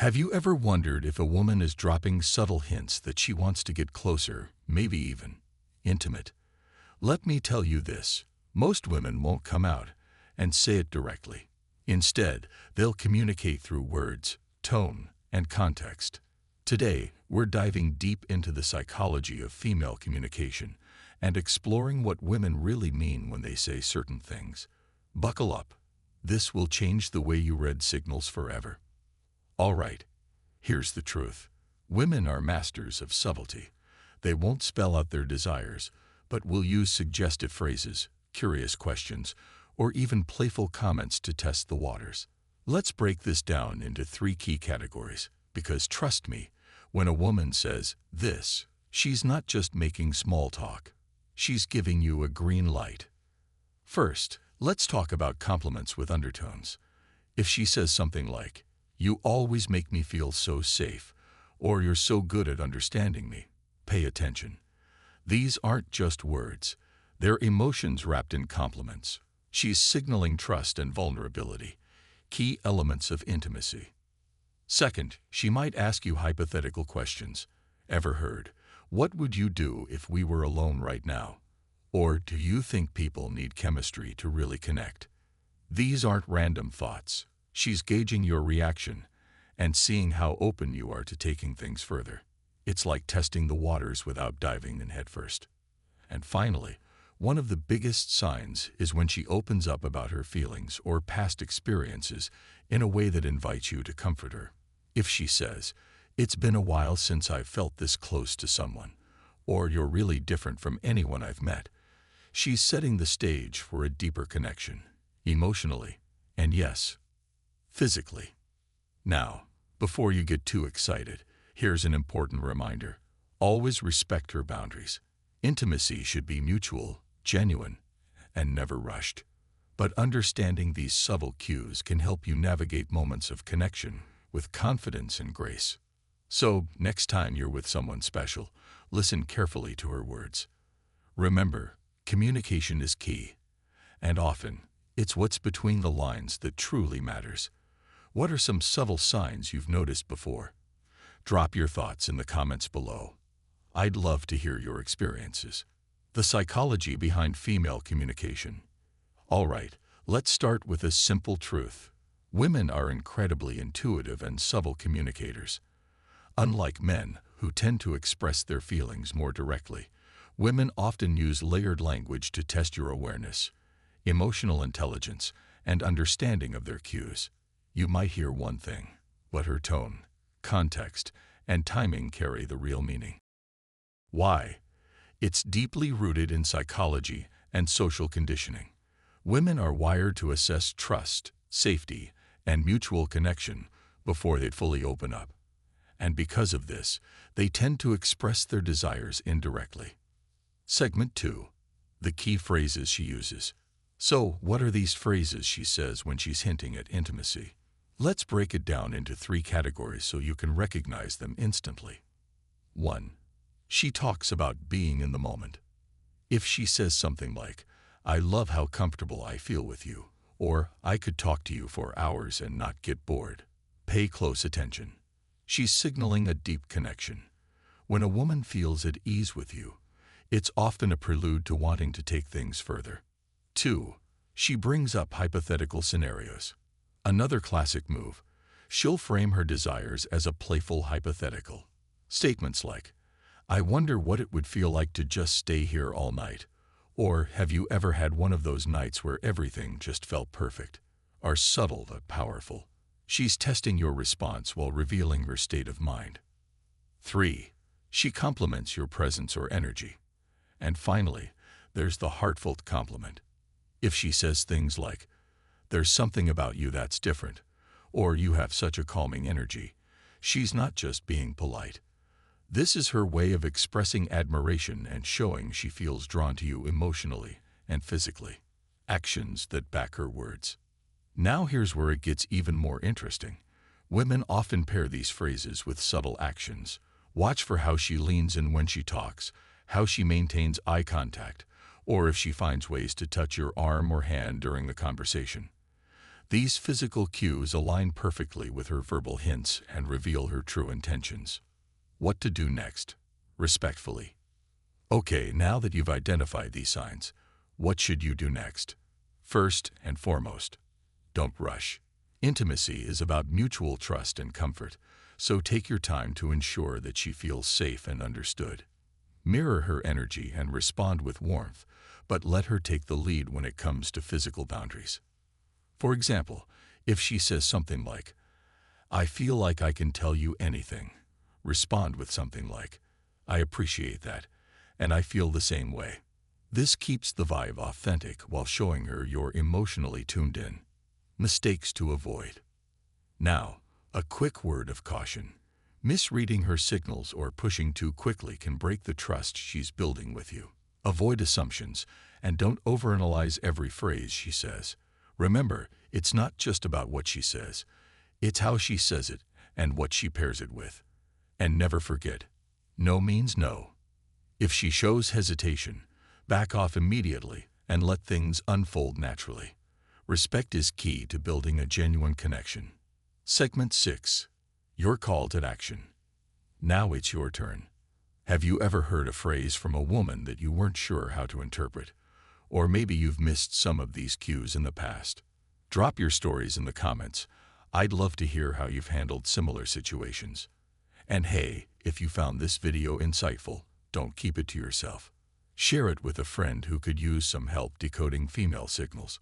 Have you ever wondered if a woman is dropping subtle hints that she wants to get closer, maybe even intimate? Let me tell you this, most women won't come out and say it directly. Instead, they'll communicate through words, tone, and context. Today, we're diving deep into the psychology of female communication and exploring what women really mean when they say certain things. Buckle up. This will change the way you read signals forever. All right, here's the truth. Women are masters of subtlety. They won't spell out their desires, but will use suggestive phrases, curious questions, or even playful comments to test the waters. Let's break this down into three key categories, because trust me, when a woman says this, she's not just making small talk. She's giving you a green light. First, let's talk about compliments with undertones. If she says something like, "You always make me feel so safe," or "You're so good at understanding me," pay attention. These aren't just words. They're emotions wrapped in compliments. She's signaling trust and vulnerability, key elements of intimacy. Second, she might ask you hypothetical questions. Ever heard, "What would you do if we were alone right now?" Or, "Do you think people need chemistry to really connect?" These aren't random thoughts. She's gauging your reaction and seeing how open you are to taking things further. It's like testing the waters without diving in headfirst. And finally, one of the biggest signs is when she opens up about her feelings or past experiences in a way that invites you to comfort her. If she says, "It's been a while since I've felt this close to someone," or "You're really different from anyone I've met," she's setting the stage for a deeper connection, emotionally, and yes, physically. Now, before you get too excited, here's an important reminder. Always respect her boundaries. Intimacy should be mutual, genuine, and never rushed. But understanding these subtle cues can help you navigate moments of connection with confidence and grace. So, next time you're with someone special, listen carefully to her words. Remember, communication is key, and often, it's what's between the lines that truly matters. What are some subtle signs you've noticed before? Drop your thoughts in the comments below. I'd love to hear your experiences. The psychology behind female communication. All right, let's start with a simple truth. Women are incredibly intuitive and subtle communicators. Unlike men, who tend to express their feelings more directly, women often use layered language to test your awareness, emotional intelligence, and understanding of their cues. You might hear one thing, but her tone, context, and timing carry the real meaning. Why? It's deeply rooted in psychology and social conditioning. Women are wired to assess trust, safety, and mutual connection before they fully open up. And because of this, they tend to express their desires indirectly. Segment 2. The key phrases she uses. So, what are these phrases she says when she's hinting at intimacy? Let's break it down into three categories so you can recognize them instantly. 1. She talks about being in the moment. If she says something like, "I love how comfortable I feel with you," or "I could talk to you for hours and not get bored," pay close attention. She's signaling a deep connection. When a woman feels at ease with you, it's often a prelude to wanting to take things further. 2. She brings up hypothetical scenarios. Another classic move. She'll frame her desires as a playful hypothetical. Statements like, "I wonder what it would feel like to just stay here all night," or "Have you ever had one of those nights where everything just felt perfect?" are subtle but powerful. She's testing your response while revealing her state of mind. 3. She compliments your presence or energy. And finally, there's the heartfelt compliment. If she says things like, "There's something about you that's different," or "You have such a calming energy," she's not just being polite. This is her way of expressing admiration and showing she feels drawn to you emotionally and physically. Actions that back her words. Now here's where it gets even more interesting. Women often pair these phrases with subtle actions. Watch for how she leans in when she talks, how she maintains eye contact, or if she finds ways to touch your arm or hand during the conversation. These physical cues align perfectly with her verbal hints and reveal her true intentions. What to do next? Respectfully. Okay, now that you've identified these signs, what should you do next? First and foremost, don't rush. Intimacy is about mutual trust and comfort, so take your time to ensure that she feels safe and understood. Mirror her energy and respond with warmth, but let her take the lead when it comes to physical boundaries. For example, if she says something like, "I feel like I can tell you anything," respond with something like, "I appreciate that, and I feel the same way." This keeps the vibe authentic while showing her you're emotionally tuned in. Mistakes to avoid. Now, a quick word of caution. Misreading her signals or pushing too quickly can break the trust she's building with you. Avoid assumptions and don't overanalyze every phrase she says. Remember, it's not just about what she says. It's how she says it and what she pairs it with. And never forget, no means no. If she shows hesitation, back off immediately and let things unfold naturally. Respect is key to building a genuine connection. Segment 6. Your call to action. Now it's your turn. Have you ever heard a phrase from a woman that you weren't sure how to interpret? Or maybe you've missed some of these cues in the past. Drop your stories in the comments. I'd love to hear how you've handled similar situations. And hey, if you found this video insightful, don't keep it to yourself. Share it with a friend who could use some help decoding female signals.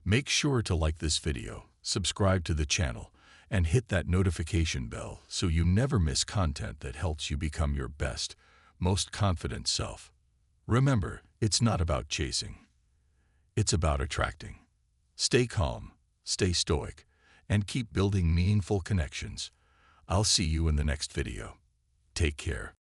Make sure to like this video, subscribe to the channel, and hit that notification bell so you never miss content that helps you become your best, most confident self. Remember, it's not about chasing. It's about attracting. Stay calm, stay stoic, and keep building meaningful connections. I'll see you in the next video. Take care.